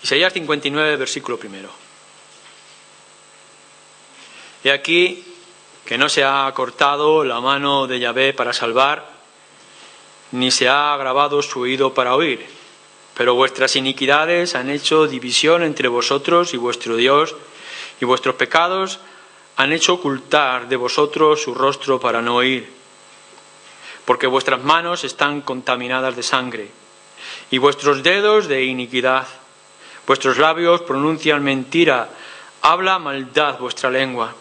Isaías 59, versículo 1. He aquí que no se ha cortado la mano de Yahvé para salvar, ni se ha agravado su oído para oír, pero vuestras iniquidades han hecho división entre vosotros y vuestro Dios, y vuestros pecados han hecho ocultar de vosotros su rostro para no oír, porque vuestras manos están contaminadas de sangre, y vuestros dedos de iniquidad. Vuestros labios pronuncian mentira, habla maldad vuestra lengua.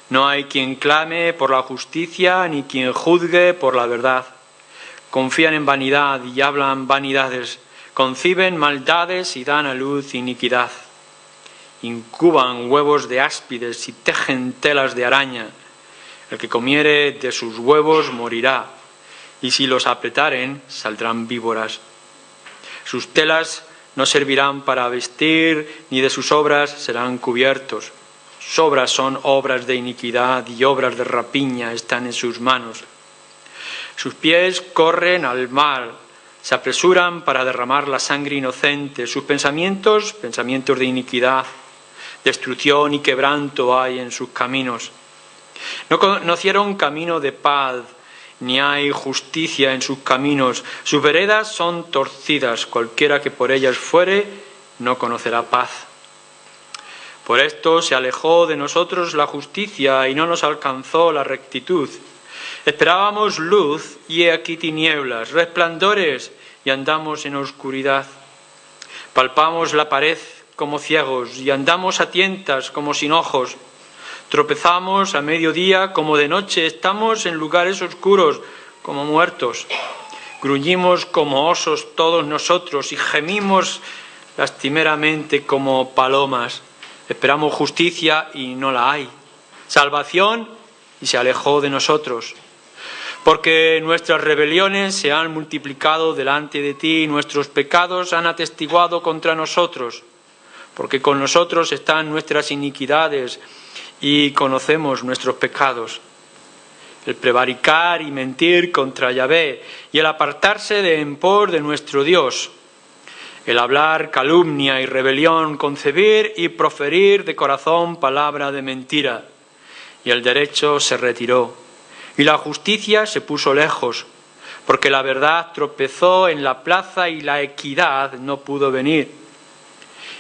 No hay quien clame por la justicia, ni quien juzgue por la verdad. Confían en vanidad y hablan vanidades, conciben maldades y dan a luz iniquidad. Incuban huevos de áspides y tejen telas de araña. El que comiere de sus huevos morirá, y si los apretaren saldrán víboras. Sus telas no servirán para vestir, ni de sus obras serán cubiertos. Sus obras son obras de iniquidad y obras de rapiña están en sus manos. Sus pies corren al mal, se apresuran para derramar la sangre inocente. Sus pensamientos, pensamientos de iniquidad, destrucción y quebranto hay en sus caminos. No conocieron camino de paz, ni hay justicia en sus caminos. Sus veredas son torcidas, cualquiera que por ellas fuere no conocerá paz. Por esto se alejó de nosotros la justicia y no nos alcanzó la rectitud. Esperábamos luz y he aquí tinieblas, resplandores y andamos en oscuridad. Palpamos la pared como ciegos y andamos a tientas como sin ojos. Tropezamos a mediodía como de noche, estamos en lugares oscuros como muertos. Gruñimos como osos todos nosotros y gemimos lastimeramente como palomas. Esperamos justicia y no la hay. Salvación y se alejó de nosotros. Porque nuestras rebeliones se han multiplicado delante de ti y nuestros pecados han atestiguado contra nosotros. Porque con nosotros están nuestras iniquidades y conocemos nuestros pecados. El prevaricar y mentir contra Yahvé y el apartarse de en pos de nuestro Dios. El hablar calumnia y rebelión, concebir y proferir de corazón palabra de mentira. Y el derecho se retiró, y la justicia se puso lejos, porque la verdad tropezó en la plaza y la equidad no pudo venir.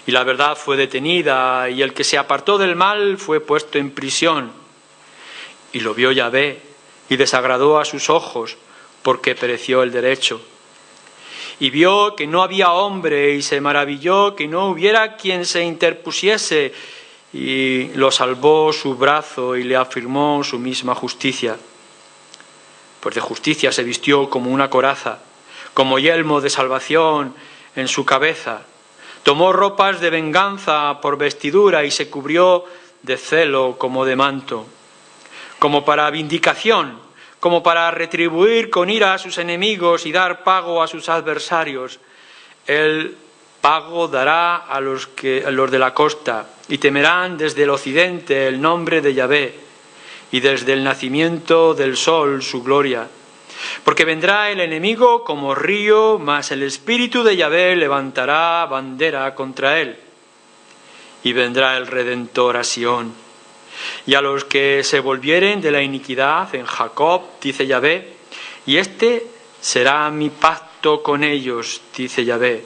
Y la verdad fue detenida, y el que se apartó del mal fue puesto en prisión. Y lo vio Yahvé, y desagradó a sus ojos, porque pereció el derecho. Y vio que no había hombre, y se maravilló que no hubiera quien se interpusiese, y lo salvó su brazo, y le afirmó su misma justicia. Pues de justicia se vistió como una coraza, como yelmo de salvación en su cabeza. Tomó ropas de venganza por vestidura y se cubrió de celo como de manto. Como para vindicación, como para retribuir con ira a sus enemigos y dar pago a sus adversarios. El pago dará a los de la costa y temerán desde el occidente el nombre de Yahvé y desde el nacimiento del sol su gloria. Porque vendrá el enemigo como río, mas el espíritu de Yahvé levantará bandera contra él. Y vendrá el Redentor a Sión. Y a los que se volvieren de la iniquidad en Jacob, dice Yahvé, y este será mi pacto con ellos, dice Yahvé.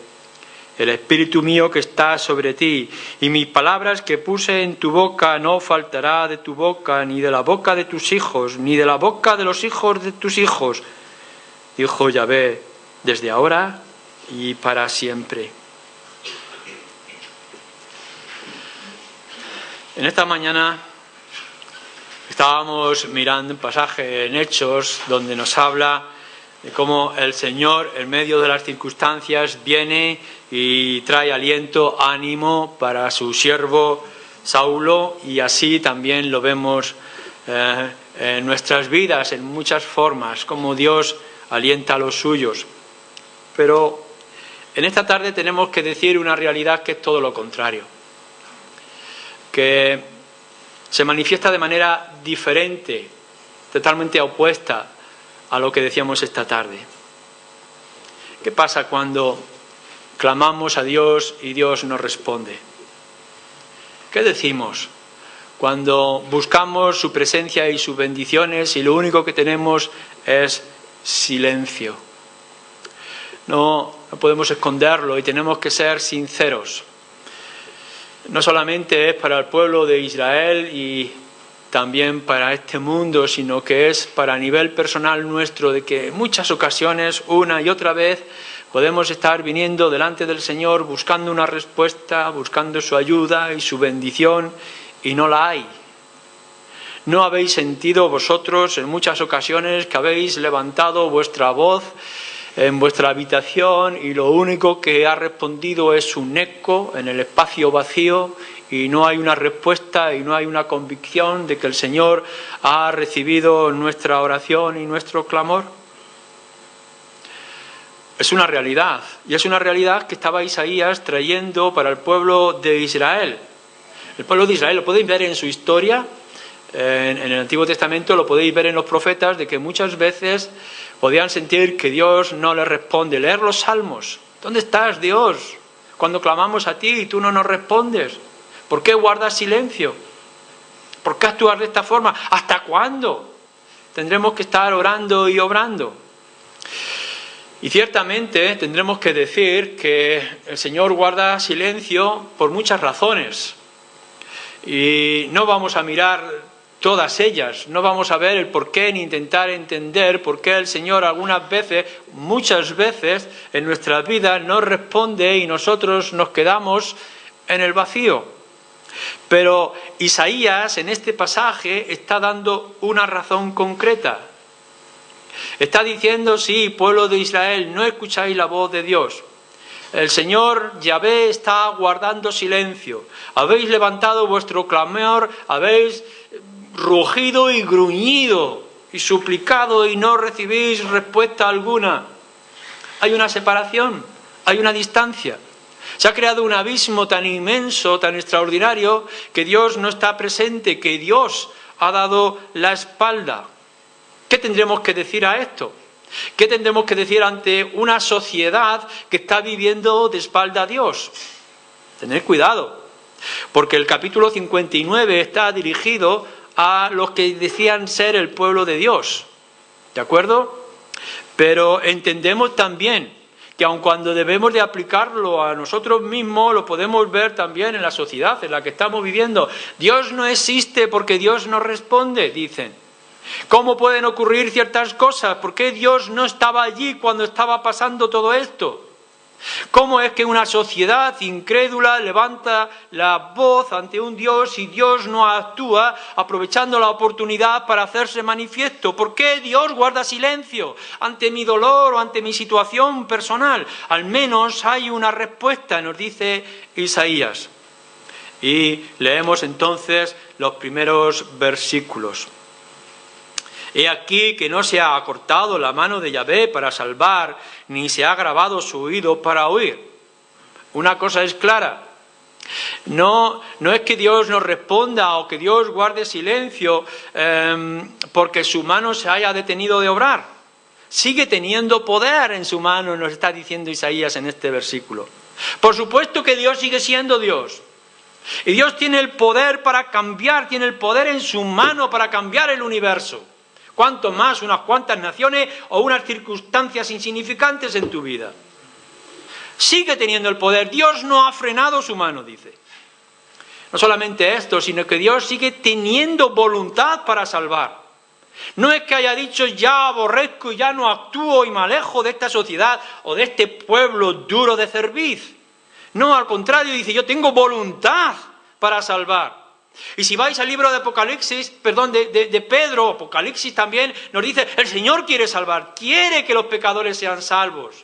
El espíritu mío que está sobre ti, y mis palabras que puse en tu boca no faltará de tu boca, ni de la boca de tus hijos, ni de la boca de los hijos de tus hijos, dijo Yahvé, desde ahora y para siempre. En esta mañana estábamos mirando un pasaje en Hechos donde nos habla de cómo el Señor, en medio de las circunstancias, viene y trae aliento, ánimo para su siervo Saulo, y así también lo vemos en nuestras vidas en muchas formas, como Dios alienta a los suyos. Pero en esta tarde tenemos que decir una realidad que es todo lo contrario, que se manifiesta de manera diferente, totalmente opuesta a lo que decíamos esta tarde. ¿Qué pasa cuando clamamos a Dios y Dios nos responde. ¿Qué decimos cuando buscamos su presencia y sus bendiciones y lo único que tenemos es silencio? No podemos esconderlo y tenemos que ser sinceros. No solamente es para el pueblo de Israel y también para este mundo, sino que es para nivel personal nuestro, de que en muchas ocasiones, una y otra vez, podemos estar viniendo delante del Señor buscando una respuesta, buscando su ayuda y su bendición, y no la hay. ¿No habéis sentido vosotros en muchas ocasiones que habéis levantado vuestra voz en vuestra habitación y lo único que ha respondido es un eco en el espacio vacío y no hay una respuesta y no hay una convicción de que el Señor ha recibido nuestra oración y nuestro clamor? Es una realidad, y es una realidad que estaba Isaías trayendo para el pueblo de Israel. El pueblo de Israel, lo podéis ver en su historia, en el Antiguo Testamento, lo podéis ver en los profetas, de que muchas veces podían sentir que Dios no les responde. Leer los Salmos. ¿Dónde estás, Dios? Cuando clamamos a ti y tú no nos respondes. ¿Por qué guardas silencio? ¿Por qué actúas de esta forma? ¿Hasta cuándo tendremos que estar orando y obrando? Y ciertamente tendremos que decir que el Señor guarda silencio por muchas razones. Y no vamos a mirar todas ellas, no vamos a ver el porqué ni intentar entender por qué el Señor algunas veces, muchas veces en nuestras vidas nos responde y nosotros nos quedamos en el vacío. Pero Isaías en este pasaje está dando una razón concreta. Está diciendo, sí, pueblo de Israel, no escucháis la voz de Dios. El Señor Yahvé está guardando silencio. Habéis levantado vuestro clamor, habéis rugido y gruñido y suplicado y no recibís respuesta alguna. Hay una separación, hay una distancia. Se ha creado un abismo tan inmenso, tan extraordinario, que Dios no está presente, que Dios ha dado la espalda. ¿Qué tendremos que decir a esto? ¿Qué tendremos que decir ante una sociedad que está viviendo de espalda a Dios? Tener cuidado, porque el capítulo 59 está dirigido a los que decían ser el pueblo de Dios, ¿de acuerdo? Pero entendemos también que aun cuando debemos de aplicarlo a nosotros mismos, lo podemos ver también en la sociedad en la que estamos viviendo. Dios no existe porque Dios no responde, dicen. ¿Cómo pueden ocurrir ciertas cosas? ¿Por qué Dios no estaba allí cuando estaba pasando todo esto? ¿Cómo es que una sociedad incrédula levanta la voz ante un Dios y Dios no actúa aprovechando la oportunidad para hacerse manifiesto? ¿Por qué Dios guarda silencio ante mi dolor o ante mi situación personal? Al menos hay una respuesta, nos dice Isaías. Y leemos entonces los primeros versículos. He aquí que no se ha acortado la mano de Yahvé para salvar, ni se ha agravado su oído para oír. Una cosa es clara. No es que Dios nos responda o que Dios guarde silencio porque su mano se haya detenido de obrar. Sigue teniendo poder en su mano, nos está diciendo Isaías en este versículo. Por supuesto que Dios sigue siendo Dios. Y Dios tiene el poder para cambiar, tiene el poder en su mano para cambiar el universo. Cuanto más unas cuantas naciones o unas circunstancias insignificantes en tu vida. Sigue teniendo el poder. Dios no ha frenado su mano, dice. No solamente esto, sino que Dios sigue teniendo voluntad para salvar. No es que haya dicho ya aborrezco y ya no actúo y me alejo de esta sociedad o de este pueblo duro de cerviz. No, al contrario, dice yo tengo voluntad para salvar. Y si vais al libro de de Pedro, Apocalipsis también, nos dice, el Señor quiere salvar, quiere que los pecadores sean salvos.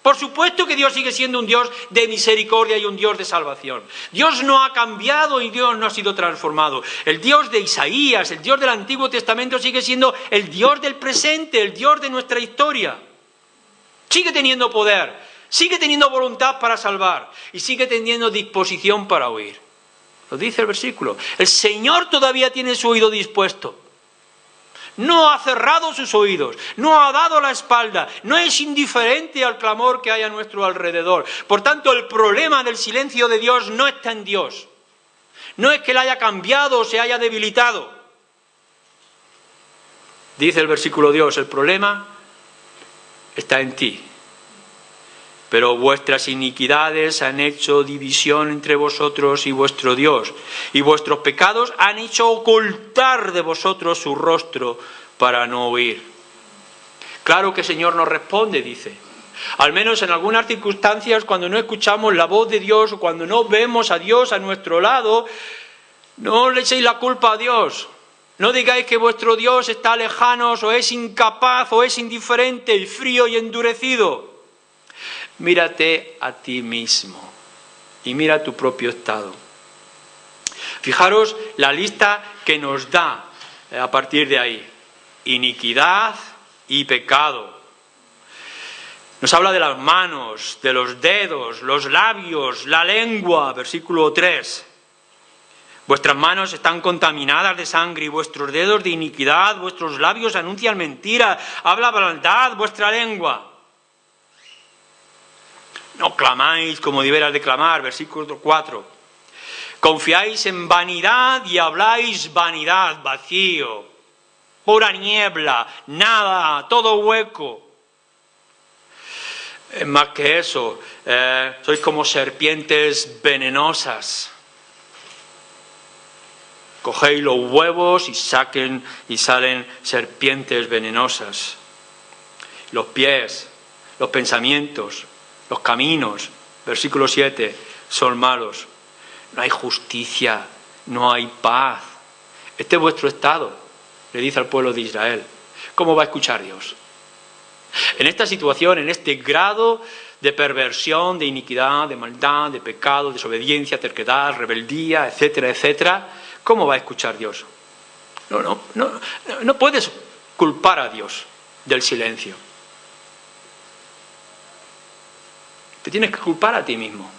Por supuesto que Dios sigue siendo un Dios de misericordia y un Dios de salvación. Dios no ha cambiado y Dios no ha sido transformado. El Dios de Isaías, el Dios del Antiguo Testamento sigue siendo el Dios del presente, el Dios de nuestra historia. Sigue teniendo poder, sigue teniendo voluntad para salvar y sigue teniendo disposición para oír. Lo dice el versículo. El Señor todavía tiene su oído dispuesto. No ha cerrado sus oídos, no ha dado la espalda, no es indiferente al clamor que hay a nuestro alrededor. Por tanto, el problema del silencio de Dios no está en Dios. No es que Él haya cambiado o se haya debilitado. Dice el versículo 2, el problema está en ti. Pero vuestras iniquidades han hecho división entre vosotros y vuestro Dios, y vuestros pecados han hecho ocultar de vosotros su rostro para no oír. Claro que el Señor nos responde, dice. Al menos en algunas circunstancias, cuando no escuchamos la voz de Dios o cuando no vemos a Dios a nuestro lado, no le echéis la culpa a Dios. No digáis que vuestro Dios está lejano o es incapaz o es indiferente y frío y endurecido. Mírate a ti mismo y mira tu propio estado. Fijaros la lista que nos da a partir de ahí. Iniquidad y pecado. Nos habla de las manos, de los dedos, los labios, la lengua, versículo 3. Vuestras manos están contaminadas de sangre y vuestros dedos de iniquidad, vuestros labios anuncian mentira, habla maldad vuestra lengua. No clamáis como debieras de clamar, versículo 4. Confiáis en vanidad y habláis vanidad, vacío, pura niebla, nada, todo hueco. Más que eso, sois como serpientes venenosas. Cogéis los huevos y salen serpientes venenosas. Los pies, los pensamientos, los caminos, versículo 7, son malos. No hay justicia, no hay paz. Este es vuestro estado, le dice al pueblo de Israel. ¿Cómo va a escuchar Dios? En esta situación, en este grado de perversión, de iniquidad, de maldad, de pecado, desobediencia, terquedad, rebeldía, etcétera, etcétera, ¿cómo va a escuchar Dios? No puedes culpar a Dios del silencio. Te tienes que culpar a ti mismo.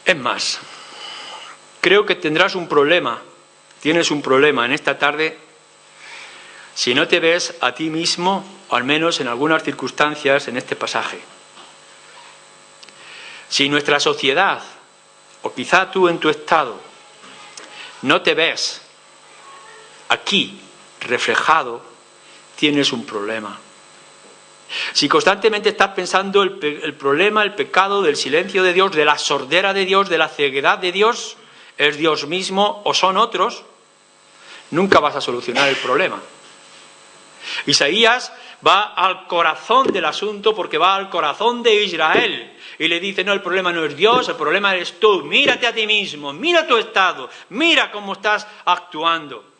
Es más, creo que tienes un problema en esta tarde si no te ves a ti mismo, o al menos en algunas circunstancias en este pasaje. Si nuestra sociedad, o quizá tú en tu estado, no te ves aquí reflejado, tienes un problema. Si constantemente estás pensando el problema, el pecado del silencio de Dios, de la sordera de Dios, de la ceguedad de Dios, es Dios mismo o son otros, nunca vas a solucionar el problema. Isaías va al corazón del asunto porque va al corazón de Israel y le dice, no, el problema no es Dios, el problema eres tú, mírate a ti mismo, mira tu estado, mira cómo estás actuando.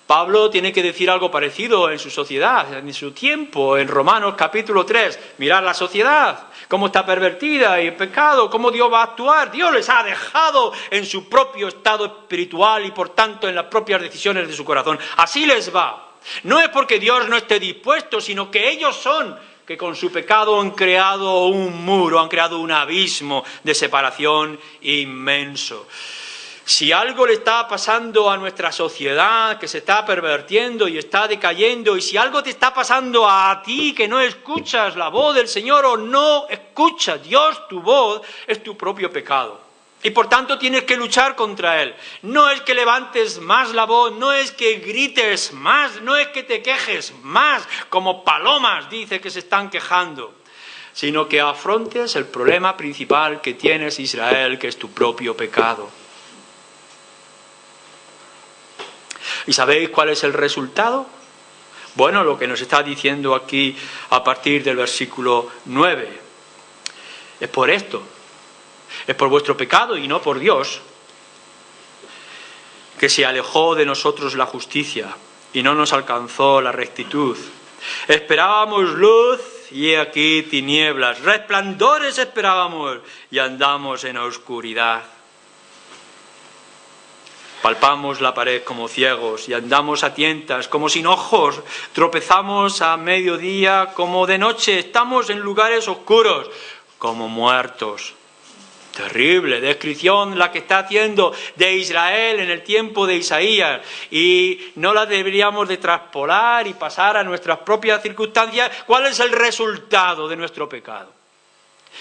Pablo tiene que decir algo parecido en su sociedad, en su tiempo, en Romanos capítulo 3. Mirad la sociedad, cómo está pervertida y el pecado, cómo Dios va a actuar. Dios les ha dejado en su propio estado espiritual y por tanto en las propias decisiones de su corazón. Así les va. No es porque Dios no esté dispuesto, sino que ellos son que con su pecado han creado un muro, han creado un abismo de separación inmenso. Si algo le está pasando a nuestra sociedad, que se está pervirtiendo y está decayendo, y si algo te está pasando a ti, que no escuchas la voz del Señor o no escuchas Dios tu voz, es tu propio pecado. Y por tanto tienes que luchar contra él. No es que levantes más la voz, no es que grites más, no es que te quejes más, como palomas dice que se están quejando, sino que afrontes el problema principal que tienes, Israel, que es tu propio pecado. ¿Y sabéis cuál es el resultado? Bueno, lo que nos está diciendo aquí a partir del versículo 9. Es por esto, es por vuestro pecado y no por Dios, que se alejó de nosotros la justicia y no nos alcanzó la rectitud. Esperábamos luz y he aquí tinieblas, resplandores esperábamos y andamos en oscuridad. Palpamos la pared como ciegos y andamos a tientas como sin ojos, tropezamos a mediodía como de noche, estamos en lugares oscuros como muertos. Terrible descripción la que está haciendo de Israel en el tiempo de Isaías, y no la deberíamos de traspolar y pasar a nuestras propias circunstancias. ¿Cuál es el resultado de nuestro pecado?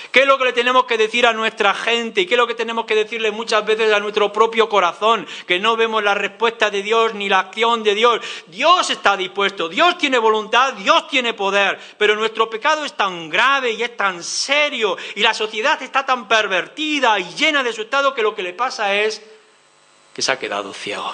¿Qué es lo que le tenemos que decir a nuestra gente? ¿Y qué es lo que tenemos que decirle muchas veces a nuestro propio corazón? Que no vemos la respuesta de Dios ni la acción de Dios. Dios está dispuesto, Dios tiene voluntad, Dios tiene poder, pero nuestro pecado es tan grave y es tan serio, y la sociedad está tan pervertida y llena de su estado, que lo que le pasa es que se ha quedado ciego.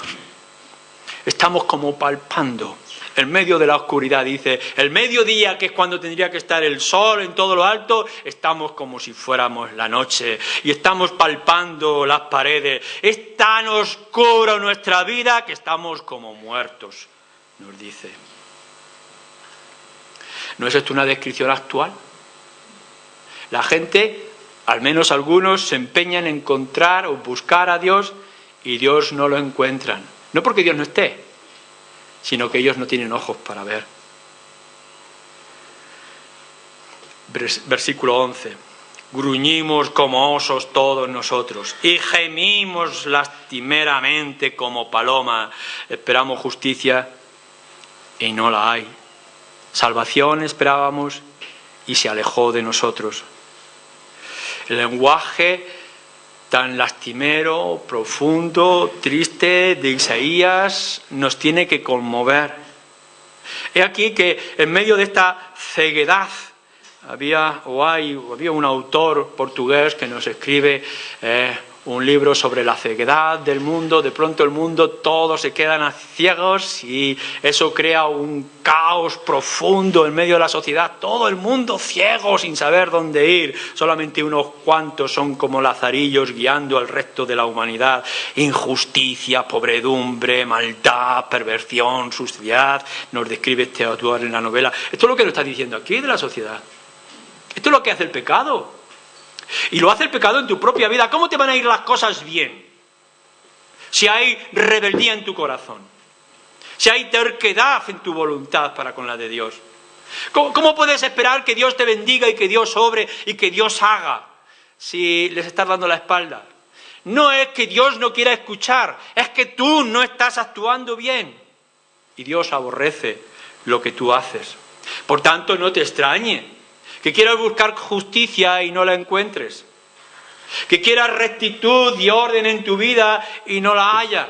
Estamos como palpando en medio de la oscuridad, dice, el mediodía, que es cuando tendría que estar el sol en todo lo alto, estamos como si fuéramos la noche y estamos palpando las paredes. Es tan oscuro nuestra vida que estamos como muertos, nos dice. ¿No es esto una descripción actual? La gente, al menos algunos, se empeñan en encontrar o buscar a Dios y Dios no lo encuentran. No porque Dios no esté, sino que ellos no tienen ojos para ver. Versículo 11. Gruñimos como osos todos nosotros y gemimos lastimeramente como paloma. Esperamos justicia y no la hay. Salvación esperábamos y se alejó de nosotros. El lenguaje tan lastimero, profundo, triste de Isaías nos tiene que conmover. He aquí que en medio de esta ceguedad había un autor portugués que nos escribe un libro sobre la ceguedad del mundo. De pronto el mundo, todos se quedan ciegos y eso crea un caos profundo en medio de la sociedad. Todo el mundo ciego sin saber dónde ir. Solamente unos cuantos son como lazarillos guiando al resto de la humanidad. Injusticia, pobredumbre, maldad, perversión, suciedad. Nos describe este autor en la novela. Esto es lo que nos está diciendo aquí de la sociedad. Esto es lo que hace el pecado. Y lo hace el pecado en tu propia vida. ¿Cómo te van a ir las cosas bien si hay rebeldía en tu corazón? Si hay terquedad en tu voluntad para con la de Dios. ¿Cómo puedes esperar que Dios te bendiga y que Dios obre y que Dios haga si les estás dando la espalda? No es que Dios no quiera escuchar, es que tú no estás actuando bien. Y Dios aborrece lo que tú haces. Por tanto, no te extrañe que quieras buscar justicia y no la encuentres, que quieras rectitud y orden en tu vida y no la haya.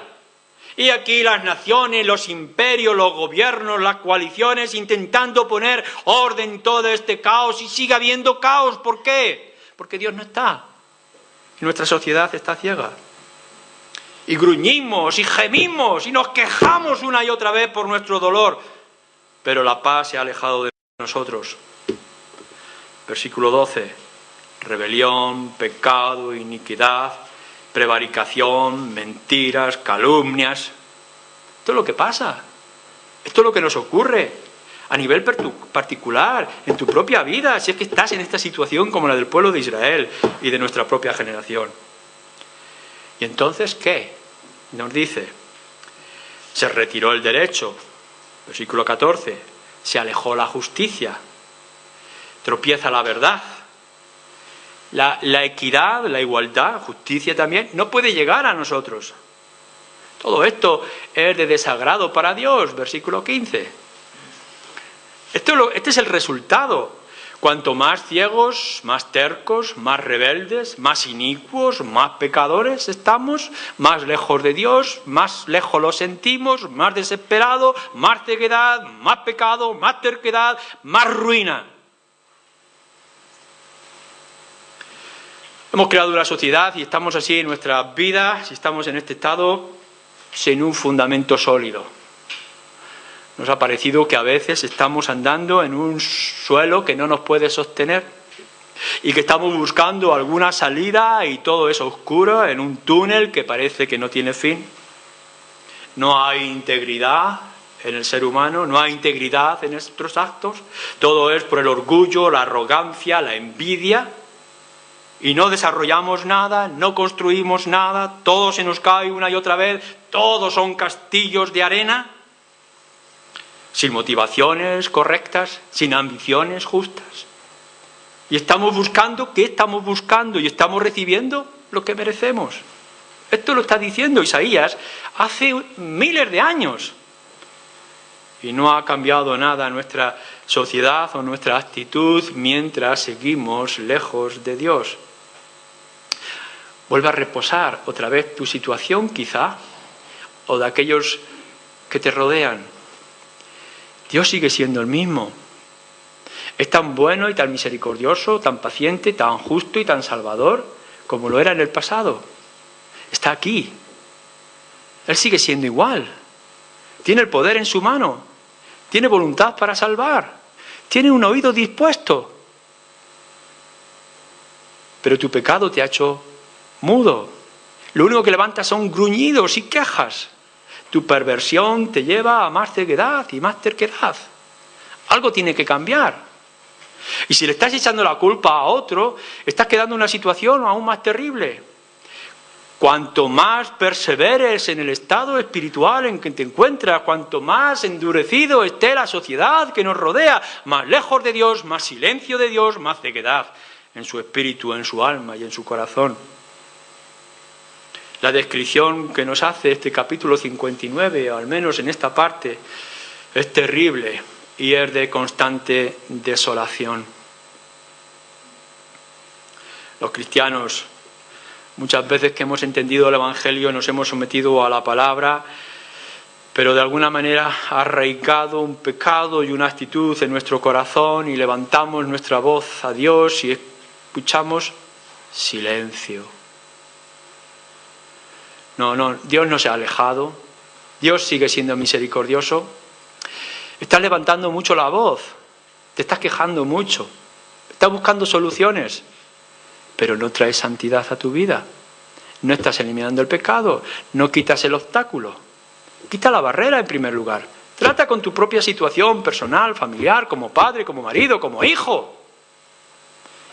Y aquí las naciones, los imperios, los gobiernos, las coaliciones intentando poner orden en todo este caos, y sigue habiendo caos. ¿Por qué? Porque Dios no está. Y nuestra sociedad está ciega. Y gruñimos y gemimos y nos quejamos una y otra vez por nuestro dolor, pero la paz se ha alejado de nosotros. Versículo 12, rebelión, pecado, iniquidad, prevaricación, mentiras, calumnias. Esto es lo que pasa, esto es lo que nos ocurre a nivel particular, en tu propia vida, si es que estás en esta situación como la del pueblo de Israel y de nuestra propia generación. ¿Y entonces qué? Nos dice, se retiró el derecho, versículo 14, se alejó la justicia, tropieza la verdad, la equidad, la igualdad, justicia también, no puede llegar a nosotros. Todo esto es de desagrado para Dios, versículo 15. Este es el resultado. Cuanto más ciegos, más tercos, más rebeldes, más inicuos, más pecadores estamos, más lejos de Dios, más lejos lo sentimos, más desesperado, más ceguedad, más pecado, más terquedad, más ruina. Hemos creado una sociedad y estamos así en nuestras vidas, y estamos en este estado sin un fundamento sólido. Nos ha parecido que a veces estamos andando en un suelo que no nos puede sostener y que estamos buscando alguna salida y todo es oscuro en un túnel que parece que no tiene fin. No hay integridad en el ser humano, no hay integridad en nuestros actos, todo es por el orgullo, la arrogancia, la envidia. Y no desarrollamos nada, no construimos nada, todo se nos cae una y otra vez, todos son castillos de arena, sin motivaciones correctas, sin ambiciones justas. Y estamos buscando, ¿qué estamos buscando? Y estamos recibiendo lo que merecemos. Esto lo está diciendo Isaías hace miles de años. Y no ha cambiado nada nuestra sociedad o nuestra actitud mientras seguimos lejos de Dios. Vuelve a reposar otra vez tu situación, quizá, o de aquellos que te rodean. Dios sigue siendo el mismo. Es tan bueno y tan misericordioso, tan paciente, tan justo y tan salvador como lo era en el pasado. Está aquí. Él sigue siendo igual. Tiene el poder en su mano. Tiene voluntad para salvar. Tiene un oído dispuesto. Pero tu pecado te ha hecho mudo. Lo único que levantas son gruñidos y quejas. Tu perversión te lleva a más ceguedad y más terquedad. Algo tiene que cambiar. Y si le estás echando la culpa a otro, estás quedando en una situación aún más terrible. Cuanto más perseveres en el estado espiritual en que te encuentras, cuanto más endurecido esté la sociedad que nos rodea, más lejos de Dios, más silencio de Dios, más ceguedad en su espíritu, en su alma y en su corazón. La descripción que nos hace este capítulo 59, al menos en esta parte, es terrible y es de constante desolación. Los cristianos, muchas veces que hemos entendido el Evangelio, nos hemos sometido a la palabra, pero de alguna manera ha arraigado un pecado y una actitud en nuestro corazón y levantamos nuestra voz a Dios y escuchamos silencio. No, Dios no se ha alejado, Dios sigue siendo misericordioso. Estás levantando mucho la voz, te estás quejando mucho, estás buscando soluciones, pero no traes santidad a tu vida. No estás eliminando el pecado, no quitas el obstáculo. Quita la barrera en primer lugar. Trata con tu propia situación personal, familiar, como padre, como marido, como hijo.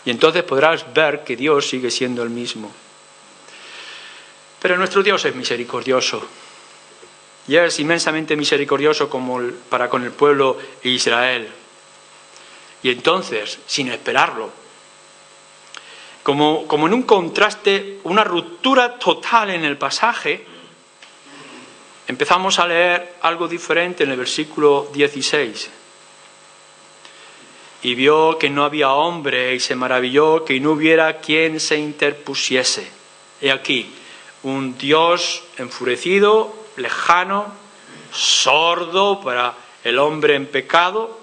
Y entonces podrás ver que Dios sigue siendo el mismo. Pero nuestro Dios es misericordioso. Y es inmensamente misericordioso para con el pueblo de Israel. Y entonces, sin esperarlo, como en un contraste, una ruptura total en el pasaje, empezamos a leer algo diferente en el versículo 16. Y vio que no había hombre y se maravilló que no hubiera quien se interpusiese. He aquí, un Dios enfurecido, lejano, sordo para el hombre en pecado.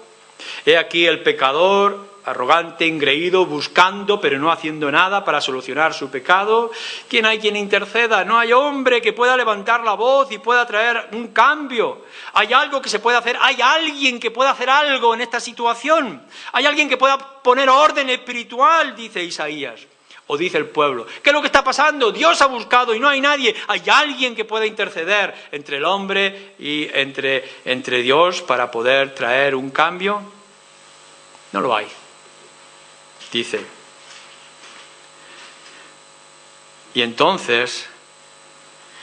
He aquí el pecador, arrogante, engreído, buscando pero no haciendo nada para solucionar su pecado. ¿Quién hay quien interceda? No hay hombre que pueda levantar la voz y pueda traer un cambio. Hay algo que se puede hacer, hay alguien que pueda hacer algo en esta situación. Hay alguien que pueda poner orden espiritual, dice Isaías. O dice el pueblo. ¿Qué es lo que está pasando? Dios ha buscado y no hay nadie. ¿Hay alguien que pueda interceder entre el hombre y entre Dios para poder traer un cambio? No lo hay. Dice. Y entonces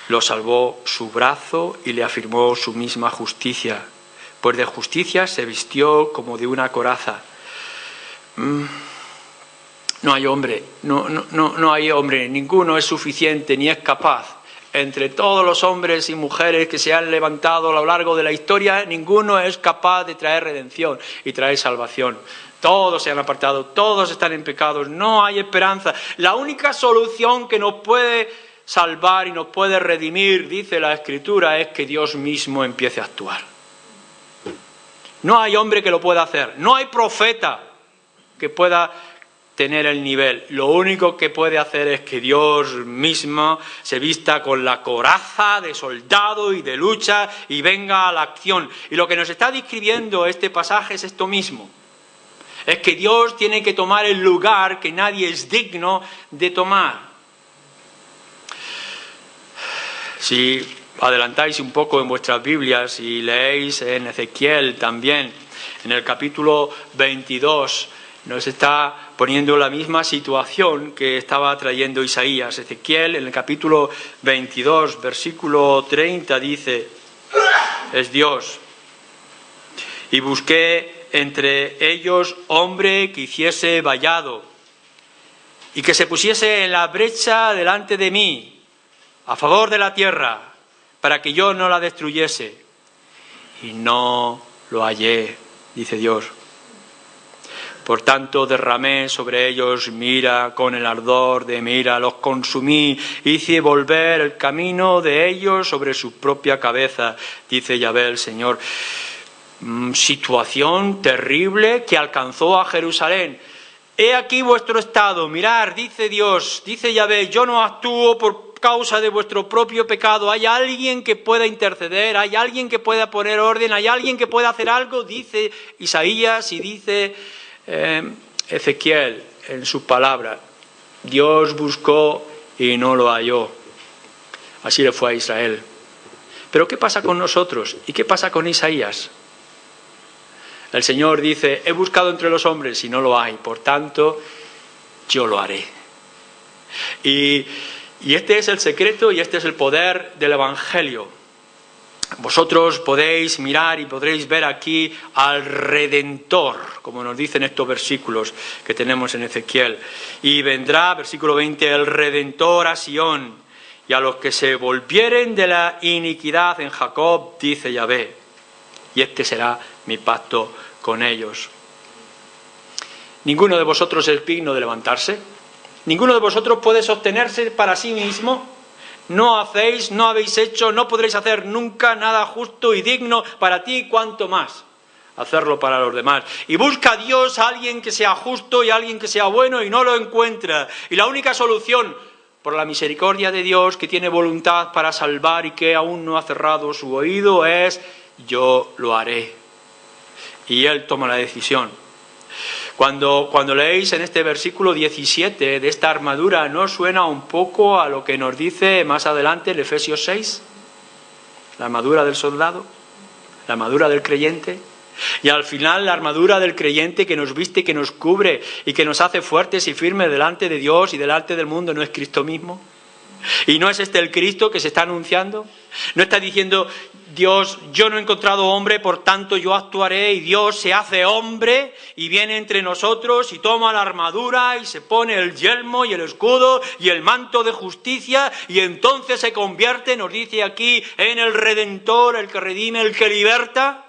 lo salvó su brazo y le afirmó su misma justicia. Pues de justicia se vistió como de una coraza. No hay hombre, no hay hombre, ninguno es suficiente ni es capaz. Entre todos los hombres y mujeres que se han levantado a lo largo de la historia, ninguno es capaz de traer redención y traer salvación. Todos se han apartado, todos están en pecados, no hay esperanza. La única solución que nos puede salvar y nos puede redimir, dice la Escritura, es que Dios mismo empiece a actuar. No hay hombre que lo pueda hacer, no hay profeta que pueda tener el nivel. Lo único que puede hacer es que Dios mismo se vista con la coraza de soldado y de lucha y venga a la acción. Y lo que nos está describiendo este pasaje es esto mismo. Es que Dios tiene que tomar el lugar que nadie es digno de tomar. Si adelantáis un poco en vuestras Biblias y leéis en Ezequiel también, en el capítulo 22, nos está poniendo la misma situación que estaba trayendo Isaías. Ezequiel, en el capítulo 22, versículo 30, dice, es Dios. Y busqué entre ellos hombre que hiciese vallado y que se pusiese en la brecha delante de mí, a favor de la tierra, para que yo no la destruyese. Y no lo hallé, dice Dios. Por tanto derramé sobre ellos mi ira con el ardor de mi ira, los consumí, hice volver el camino de ellos sobre su propia cabeza, dice Yahvé el Señor. Situación terrible que alcanzó a Jerusalén. He aquí vuestro estado, mirad, dice Dios, dice Yahvé, yo no actúo por causa de vuestro propio pecado. ¿Hay alguien que pueda interceder? ¿Hay alguien que pueda poner orden? ¿Hay alguien que pueda hacer algo? Dice Isaías y dice Ezequiel en su palabra. Dios buscó y no lo halló. Así le fue a Israel. Pero ¿qué pasa con nosotros? ¿Y qué pasa con Isaías? El Señor dice, he buscado entre los hombres y no lo hay, por tanto, yo lo haré. Y este es el secreto y este es el poder del Evangelio. Vosotros podéis mirar y podréis ver aquí al Redentor, como nos dicen estos versículos que tenemos en Ezequiel. Y vendrá, versículo 20, el Redentor a Sión, y a los que se volvieren de la iniquidad en Jacob, dice Yahvé. Y este será mi pacto con ellos. ¿Ninguno de vosotros es digno de levantarse? ¿Ninguno de vosotros puede sostenerse para sí mismo? No hacéis, no habéis hecho, no podréis hacer nunca nada justo y digno para ti, cuanto más hacerlo para los demás. Y busca a Dios a alguien que sea justo y a alguien que sea bueno y no lo encuentra. Y la única solución, por la misericordia de Dios, que tiene voluntad para salvar y que aún no ha cerrado su oído, es yo lo haré. Y Él toma la decisión. Cuando leéis en este versículo 17 de esta armadura, ¿no suena un poco a lo que nos dice más adelante el Efesios 6? La armadura del soldado, la armadura del creyente. Y al final la armadura del creyente que nos viste, que nos cubre y que nos hace fuertes y firmes delante de Dios y delante del mundo, ¿no es Cristo mismo? ¿Y no es este el Cristo que se está anunciando? ¿No está diciendo Dios, yo no he encontrado hombre, por tanto yo actuaré, y Dios se hace hombre y viene entre nosotros y toma la armadura y se pone el yelmo y el escudo y el manto de justicia y entonces se convierte, nos dice aquí, en el Redentor, el que redime, el que liberta?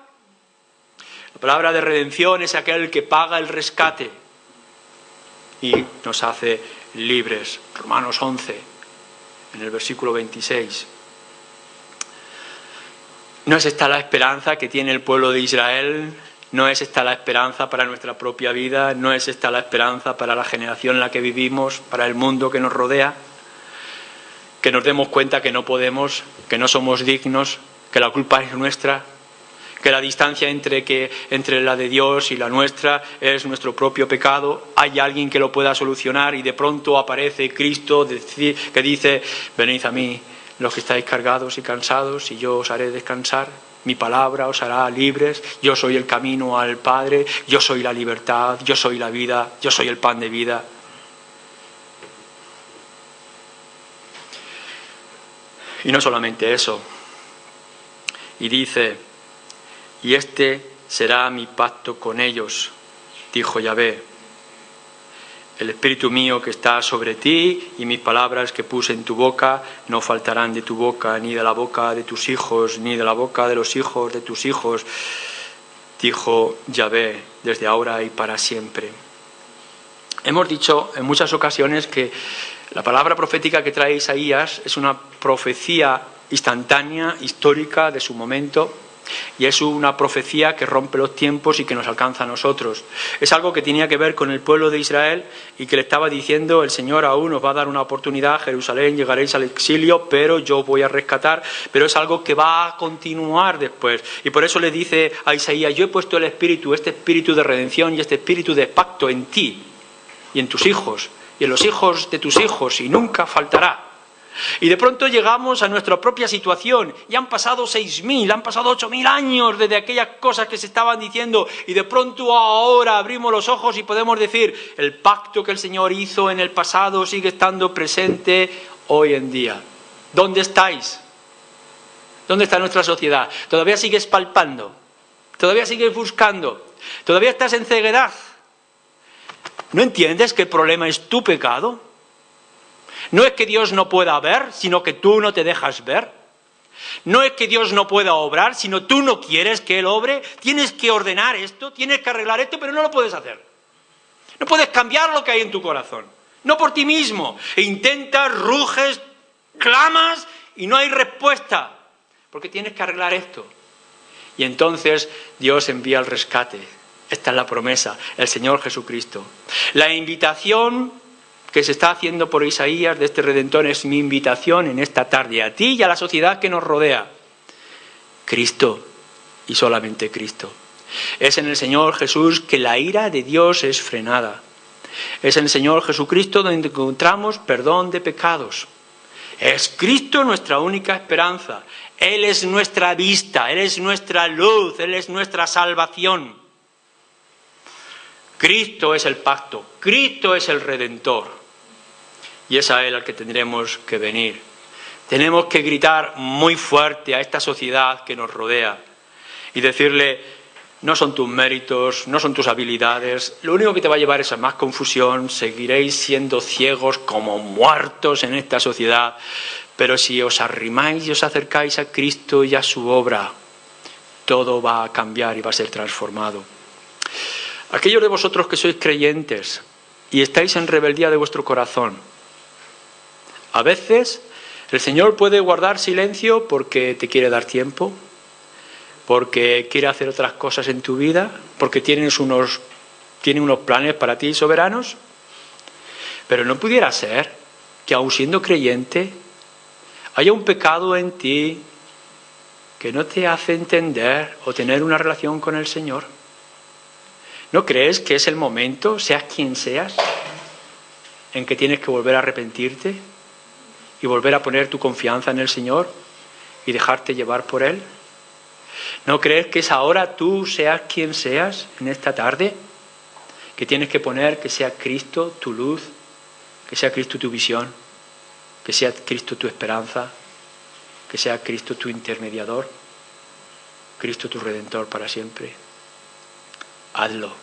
La palabra de redención es aquel que paga el rescate y nos hace libres. Romanos 11, en el versículo 26. ¿No es esta la esperanza que tiene el pueblo de Israel? ¿No es esta la esperanza para nuestra propia vida? ¿No es esta la esperanza para la generación en la que vivimos, para el mundo que nos rodea? Que nos demos cuenta que no podemos, que no somos dignos, que la culpa es nuestra, que la distancia entre la de Dios y la nuestra es nuestro propio pecado. Hay alguien que lo pueda solucionar y de pronto aparece Cristo que dice, venid a mí los que estáis cargados y cansados y yo os haré descansar. Mi palabra os hará libres. Yo soy el camino al Padre, yo soy la libertad, yo soy la vida, yo soy el pan de vida. Y no solamente eso. Y dice, y este será mi pacto con ellos, dijo Yahvé. El Espíritu mío que está sobre ti y mis palabras que puse en tu boca no faltarán de tu boca, ni de la boca de tus hijos, ni de la boca de los hijos de tus hijos, dijo Yahvé, desde ahora y para siempre. Hemos dicho en muchas ocasiones que la palabra profética que trae Isaías es una profecía instantánea, histórica, de su momento, y es una profecía que rompe los tiempos y que nos alcanza a nosotros. Es algo que tenía que ver con el pueblo de Israel y que le estaba diciendo, el Señor aún os va a dar una oportunidad, Jerusalén, llegaréis al exilio, pero yo os voy a rescatar. Pero es algo que va a continuar después. Y por eso le dice a Isaías, yo he puesto el espíritu, este espíritu de redención y este espíritu de pacto en ti y en tus hijos y en los hijos de tus hijos, y nunca faltará. Y de pronto llegamos a nuestra propia situación y han pasado 6.000, han pasado 8.000 años desde aquellas cosas que se estaban diciendo, y de pronto ahora abrimos los ojos y podemos decir, el pacto que el Señor hizo en el pasado sigue estando presente hoy en día. ¿Dónde estáis? ¿Dónde está nuestra sociedad? ¿Todavía sigues palpando? ¿Todavía sigues buscando? Todavía estás en ceguedad. ¿No entiendes que el problema es tu pecado? No es que Dios no pueda ver, sino que tú no te dejas ver. No es que Dios no pueda obrar, sino tú no quieres que Él obre. Tienes que ordenar esto, tienes que arreglar esto, pero no lo puedes hacer. No puedes cambiar lo que hay en tu corazón. No por ti mismo. E intentas, ruges, clamas y no hay respuesta. Porque tienes que arreglar esto. Y entonces Dios envía el rescate. Esta es la promesa, el Señor Jesucristo. La invitación que se está haciendo por Isaías de este Redentor es mi invitación en esta tarde a ti y a la sociedad que nos rodea. Cristo y solamente Cristo. Es en el Señor Jesús que la ira de Dios es frenada. Es en el Señor Jesucristo donde encontramos perdón de pecados. Es Cristo nuestra única esperanza. Él es nuestra vista, Él es nuestra luz, Él es nuestra salvación. Cristo es el pacto, Cristo es el Redentor. Y es a Él al que tendremos que venir. Tenemos que gritar muy fuerte a esta sociedad que nos rodea y decirle, no son tus méritos, no son tus habilidades, lo único que te va a llevar es a más confusión, seguiréis siendo ciegos como muertos en esta sociedad, pero si os arrimáis y os acercáis a Cristo y a su obra, todo va a cambiar y va a ser transformado. Aquellos de vosotros que sois creyentes y estáis en rebeldía de vuestro corazón, a veces el Señor puede guardar silencio porque te quiere dar tiempo, porque quiere hacer otras cosas en tu vida, porque tiene unos planes para ti soberanos. Pero no pudiera ser que aun siendo creyente haya un pecado en ti que no te hace entender o tener una relación con el Señor. ¿No crees que es el momento, seas quien seas, en que tienes que volver a arrepentirte y volver a poner tu confianza en el Señor y dejarte llevar por Él? ¿No crees que es ahora tú, seas quien seas, en esta tarde, que tienes que poner que sea Cristo tu luz, que sea Cristo tu visión, que sea Cristo tu esperanza, que sea Cristo tu intermediador, Cristo tu Redentor para siempre? Hazlo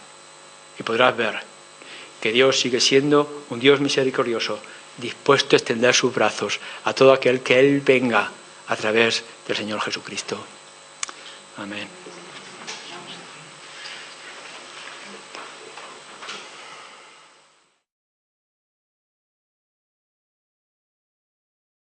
y podrás ver que Dios sigue siendo un Dios misericordioso, dispuesto a extender sus brazos a todo aquel que Él venga a través del Señor Jesucristo. Amén.